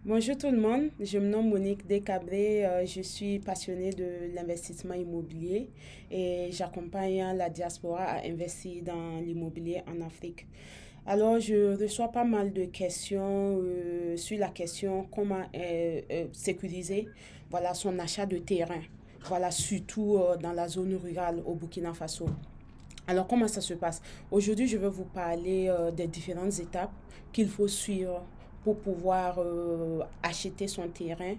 Bonjour tout le monde, je me nomme Monique Descabré, je suis passionnée de l'investissement immobilier et j'accompagne la diaspora à investir dans l'immobilier en Afrique. Alors, je reçois pas mal de questions sur la question comment sécuriser voilà, son achat de terrain, voilà, surtout dans la zone rurale au Burkina Faso. Alors, comment ça se passe? Aujourd'hui, je vais vous parler des différentes étapes qu'il faut suivre pour pouvoir acheter son terrain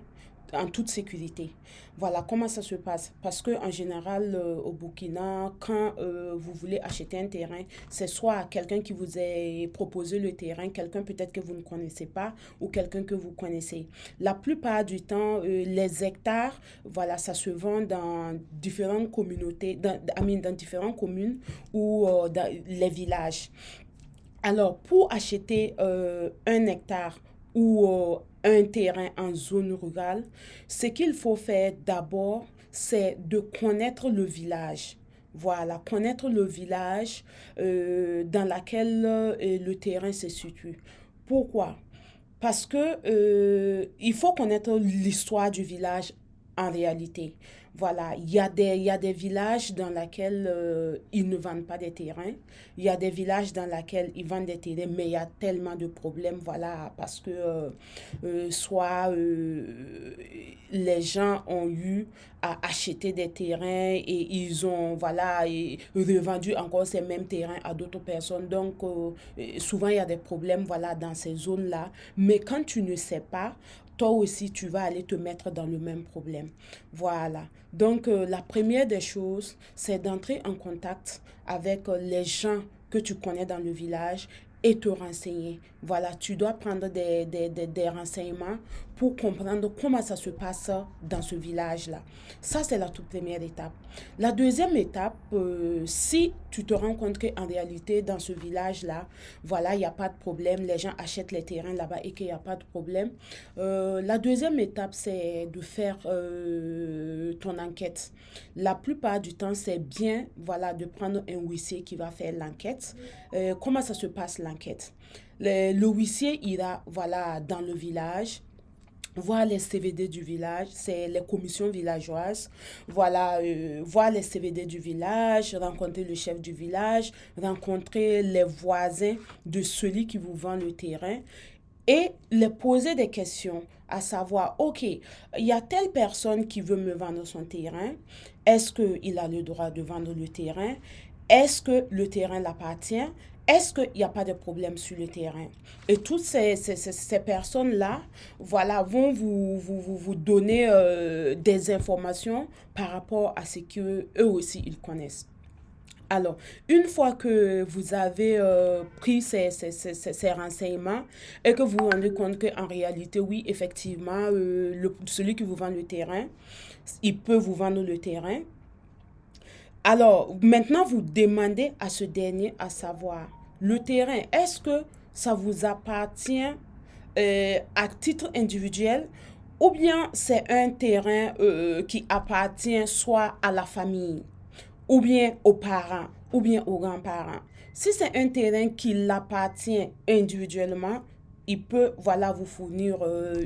en toute sécurité. Voilà comment ça se passe. Parce que en général, au Burkina, quand vous voulez acheter un terrain, c'est soit quelqu'un qui vous a proposé le terrain, quelqu'un peut-être que vous ne connaissez pas ou quelqu'un que vous connaissez. La plupart du temps, les hectares, voilà, ça se vend dans différentes communautés, dans différentes communes ou dans les villages. Alors, pour acheter un hectare ou un terrain en zone rurale, ce qu'il faut faire d'abord, c'est de connaître le village. Voilà, connaître le village dans lequel le terrain se situe. Pourquoi? Parce que il faut connaître l'histoire du village en réalité. Voilà, il y a des villages dans lesquels ils ne vendent pas des terrains. Il y a des villages dans lesquels ils vendent des terrains, mais il y a tellement de problèmes, voilà, parce que soit les gens ont eu à acheter des terrains et ils ont, voilà, et revendu encore ces mêmes terrains à d'autres personnes. Donc, souvent, il y a des problèmes, voilà, dans ces zones-là. Mais quand tu ne sais pas, toi aussi, tu vas aller te mettre dans le même problème. Voilà. Donc, la première des choses, c'est d'entrer en contact avec les gens que tu connais dans le village et te renseigner. Voilà, tu dois prendre des renseignements pour comprendre comment ça se passe dans ce village-là. Ça, c'est la toute première étape. La deuxième étape, si tu te rends compte qu'en réalité, dans ce village-là, voilà, il n'y a pas de problème, les gens achètent les terrains là-bas et qu'il n'y a pas de problème. La deuxième étape, c'est de faire ton enquête. La plupart du temps, c'est bien, voilà, de prendre un huissier qui va faire l'enquête. Comment ça se passe l'enquête? Le huissier ira, voilà, dans le village, voir les CVD du village, c'est les commissions villageoises. Voilà, voir les CVD du village, rencontrer le chef du village, rencontrer les voisins de celui qui vous vend le terrain et les poser des questions, à savoir, OK, il y a telle personne qui veut me vendre son terrain. Est-ce qu'il a le droit de vendre le terrain? Est-ce que le terrain l'appartient? Est-ce qu'il n'y a pas de problème sur le terrain? Et toutes ces personnes-là, voilà, vont vous donner des informations par rapport à ce qu'eux aussi ils connaissent. Alors, une fois que vous avez pris ces renseignements et que vous vous rendez compte qu'en réalité, oui, effectivement, celui qui vous vend le terrain, il peut vous vendre le terrain. Alors, maintenant, vous demandez à ce dernier à savoir, le terrain, est-ce que ça vous appartient à titre individuel ou bien c'est un terrain qui appartient soit à la famille ou bien aux parents, ou bien aux grands-parents. Si c'est un terrain qui l'appartient individuellement, il peut voilà, vous fournir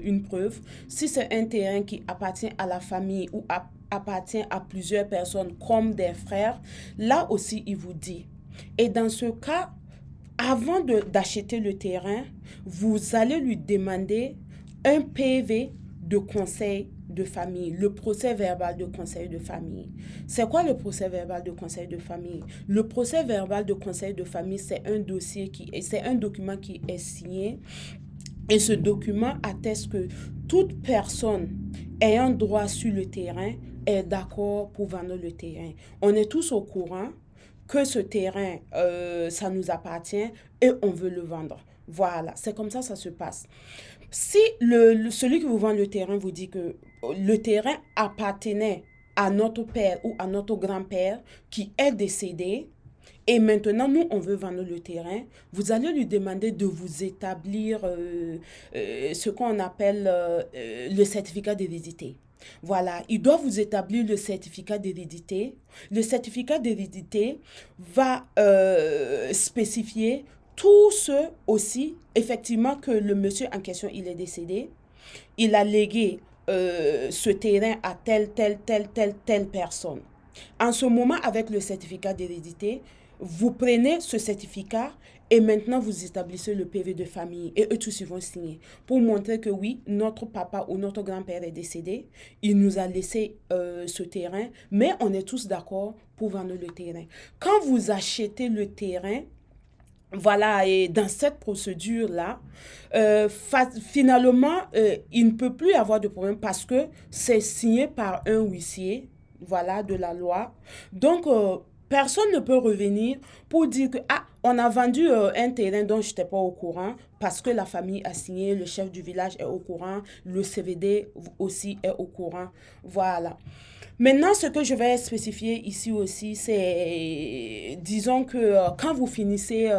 une preuve. Si c'est un terrain qui appartient à la famille ou appartient à plusieurs personnes comme des frères, là aussi, il vous dit. Et dans ce cas, avant d'acheter le terrain, vous allez lui demander un PV de conseil de famille, le procès verbal de conseil de famille. C'est quoi le procès verbal de conseil de famille? Le procès verbal de conseil de famille, c'est un document qui est signé et ce document atteste que toute personne ayant droit sur le terrain est d'accord pour vendre le terrain. On est tous au courant que ce terrain, ça nous appartient et on veut le vendre. Voilà, c'est comme ça se passe. Si celui qui vous vend le terrain vous dit que le terrain appartenait à notre père ou à notre grand-père qui est décédé, et maintenant, nous, on veut vendre le terrain. Vous allez lui demander de vous établir ce qu'on appelle le certificat d'hérédité. Voilà, il doit vous établir le certificat d'hérédité. Le certificat d'hérédité va spécifier tout ce aussi, effectivement, que le monsieur en question, il est décédé. il a légué ce terrain à telle personne. En ce moment, avec le certificat d'hérédité, vous prenez ce certificat et maintenant vous établissez le PV de famille et eux tous ils vont signer pour montrer que oui, notre papa ou notre grand-père est décédé, il nous a laissé ce terrain, mais on est tous d'accord pour vendre le terrain. Quand vous achetez le terrain, voilà, et dans cette procédure-là, finalement, il ne peut plus y avoir de problème parce que c'est signé par un huissier, voilà, de la loi. Donc, personne ne peut revenir pour dire que, ah, on a vendu un terrain dont je n'étais pas au courant parce que la famille a signé, le chef du village est au courant, le CVD aussi est au courant. Voilà. Maintenant, ce que je vais spécifier ici aussi, c'est, disons que quand vous finissez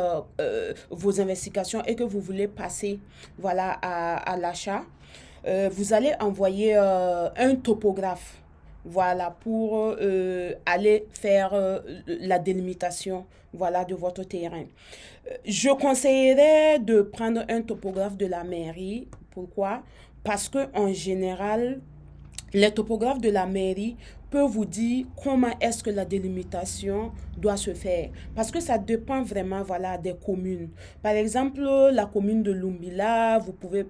vos investigations et que vous voulez passer, voilà, à l'achat, vous allez envoyer un topographe, voilà, pour aller faire la délimitation, voilà, de votre terrain. Je conseillerais de prendre un topographe de la mairie. Pourquoi? Parce que en général, les topographes de la mairie peuvent vous dire comment est-ce que la délimitation doit se faire. Parce que ça dépend vraiment, voilà, des communes. Par exemple, la commune de Lumbila, vous pouvez,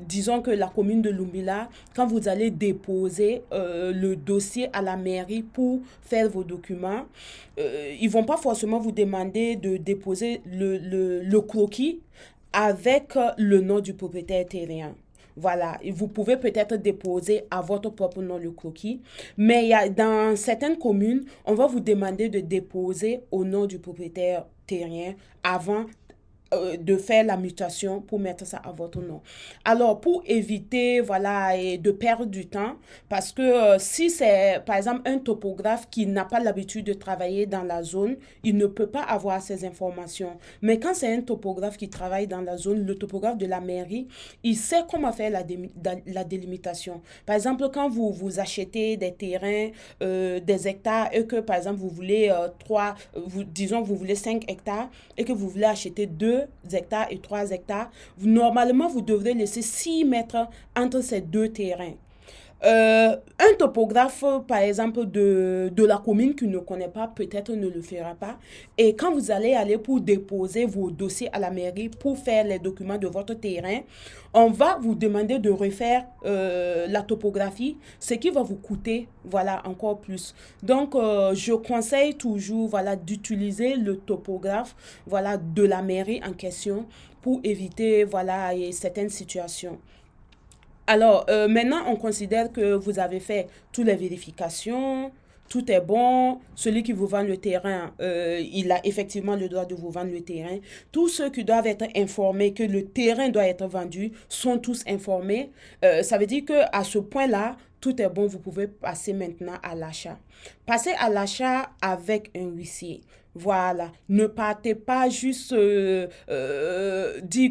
disons que la commune de Lumbila, quand vous allez déposer le dossier à la mairie pour faire vos documents, ils vont pas forcément vous demander de déposer le croquis avec le nom du propriétaire terrien. Voilà, et vous pouvez peut-être déposer à votre propre nom le croquis, mais dans certaines communes, on va vous demander de déposer au nom du propriétaire terrien avant de faire la mutation pour mettre ça à votre nom. Alors, pour éviter, voilà, et de perdre du temps, parce que si c'est, par exemple, un topographe qui n'a pas l'habitude de travailler dans la zone, il ne peut pas avoir ces informations. Mais quand c'est un topographe qui travaille dans la zone, le topographe de la mairie, il sait comment faire la délimitation. Par exemple, quand vous achetez des terrains, des hectares, et que, par exemple, vous voulez disons, vous voulez 5 hectares, et que vous voulez acheter 2 hectares et 3 hectares, normalement, vous devrez laisser 6 mètres entre ces deux terrains. Un topographe, par exemple, de la commune qui ne connaît pas, peut-être ne le fera pas. Et quand vous allez aller pour déposer vos dossiers à la mairie pour faire les documents de votre terrain, on va vous demander de refaire la topographie, ce qui va vous coûter, voilà, encore plus. Donc, je conseille toujours, voilà, d'utiliser le topographe, voilà, de la mairie en question pour éviter, voilà, certaines situations. Alors, maintenant, on considère que vous avez fait toutes les vérifications, tout est bon. Celui qui vous vend le terrain, il a effectivement le droit de vous vendre le terrain. Tous ceux qui doivent être informés que le terrain doit être vendu sont tous informés. Ça veut dire qu'à ce point-là, tout est bon, vous pouvez passer maintenant à l'achat. Passez à l'achat avec un huissier. Voilà, ne partez pas juste dire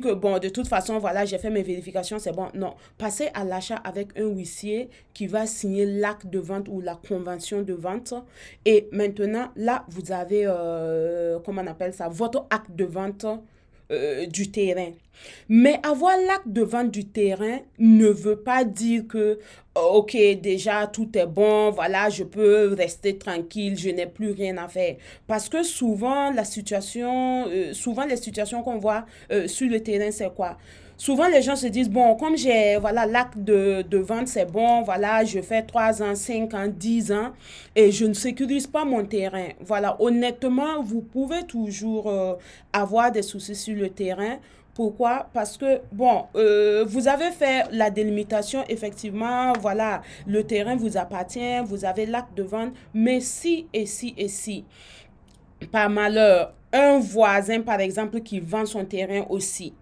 que bon, de toute façon, voilà, j'ai fait mes vérifications, c'est bon. Non, passez à l'achat avec un huissier qui va signer l'acte de vente ou la convention de vente. Et maintenant, là, vous avez, comment on appelle ça, votre acte de vente du terrain. Mais avoir l'acte de vente du terrain ne veut pas dire que, ok, déjà tout est bon, voilà, je peux rester tranquille, je n'ai plus rien à faire. Parce que souvent les situations qu'on voit sur le terrain, c'est quoi? Souvent, les gens se disent, bon, comme j'ai, voilà, l'acte de vente, c'est bon, voilà, je fais 3 ans, 5 ans, 10 ans, et je ne sécurise pas mon terrain. Voilà, honnêtement, vous pouvez toujours avoir des soucis sur le terrain. Pourquoi? Parce que, bon, vous avez fait la délimitation, effectivement, voilà, le terrain vous appartient, vous avez l'acte de vente, mais si, par malheur, un voisin, par exemple, qui vend son terrain aussi,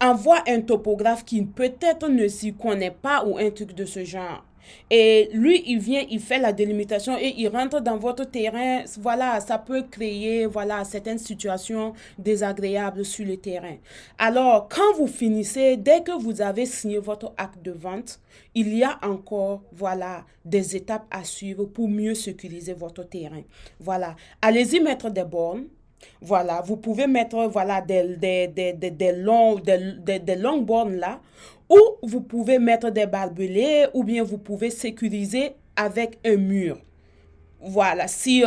envoie un topographe qui peut-être ne s'y connaît pas ou un truc de ce genre. Et lui, il vient, il fait la délimitation et il rentre dans votre terrain. Voilà, ça peut créer, voilà, certaines situations désagréables sur le terrain. Alors, quand vous finissez, dès que vous avez signé votre acte de vente, il y a encore, voilà, des étapes à suivre pour mieux sécuriser votre terrain. Voilà, allez-y mettre des bornes. Voilà, vous pouvez mettre voilà, des longues bornes là, ou vous pouvez mettre des barbelés, ou bien vous pouvez sécuriser avec un mur. Voilà, si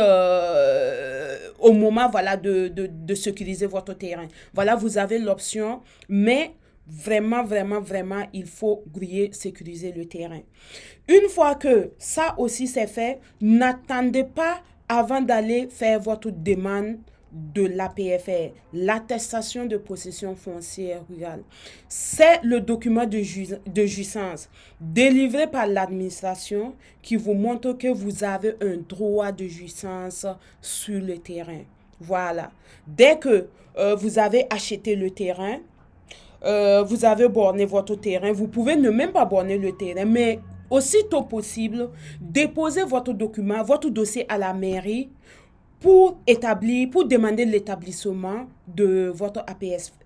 au moment voilà, de sécuriser votre terrain. Voilà, vous avez l'option, mais vraiment, vraiment, vraiment, il faut griller, sécuriser le terrain. Une fois que ça aussi c'est fait, n'attendez pas avant d'aller faire votre demande de l'APFR, l'attestation de possession foncière rurale. C'est le document de jouissance délivré par l'administration qui vous montre que vous avez un droit de jouissance sur le terrain. Voilà. Dès que vous avez acheté le terrain, vous avez borné votre terrain, vous pouvez ne même pas borner le terrain, mais aussitôt possible, déposez votre document, votre dossier à la mairie pour demander l'établissement de votre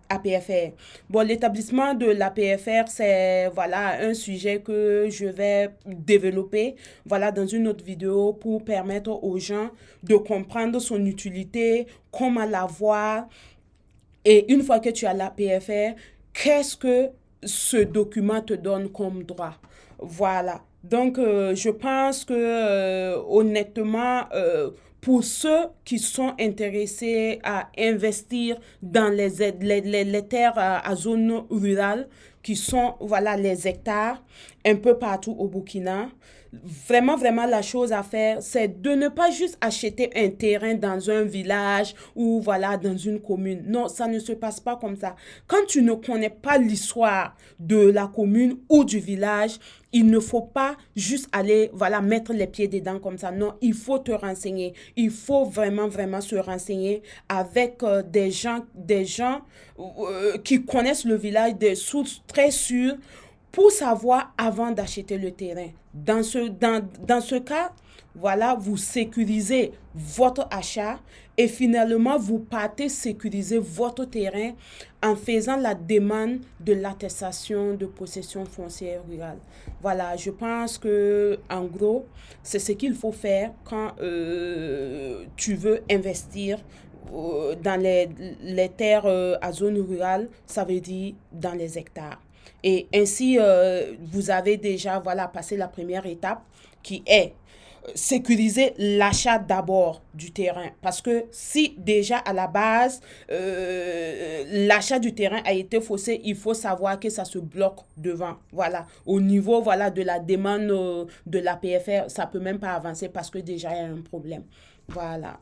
APFR. Bon, l'établissement de l'APFR, c'est voilà, un sujet que je vais développer voilà, dans une autre vidéo pour permettre aux gens de comprendre son utilité, comment l'avoir. Et une fois que tu as l'APFR, qu'est-ce que ce document te donne comme droit? Voilà. Donc, je pense que honnêtement, pour ceux qui sont intéressés à investir dans les terres à zone rurale, qui sont voilà, les hectares, un peu partout au Burkina, vraiment, vraiment, la chose à faire, c'est de ne pas juste acheter un terrain dans un village ou voilà, dans une commune. Non, ça ne se passe pas comme ça. Quand tu ne connais pas l'histoire de la commune ou du village, il ne faut pas juste aller, voilà, mettre les pieds dedans comme ça. Non, il faut te renseigner. Il faut vraiment, vraiment se renseigner avec des gens qui connaissent le village, des sources très sûres pour savoir avant d'acheter le terrain. Dans ce cas, voilà, vous sécurisez votre achat et finalement, vous partez sécuriser votre terrain en faisant la demande de l'attestation de possession foncière rurale. Voilà, je pense que en gros, c'est ce qu'il faut faire quand tu veux investir dans les terres à zone rurale, ça veut dire dans les hectares. Et ainsi, vous avez déjà voilà, passé la première étape qui est sécuriser l'achat d'abord du terrain. Parce que si déjà à la base, l'achat du terrain a été faussé, il faut savoir que ça se bloque devant. Voilà. Au niveau voilà, de la demande de la PFR, ça ne peut même pas avancer parce que déjà il y a un problème. Voilà.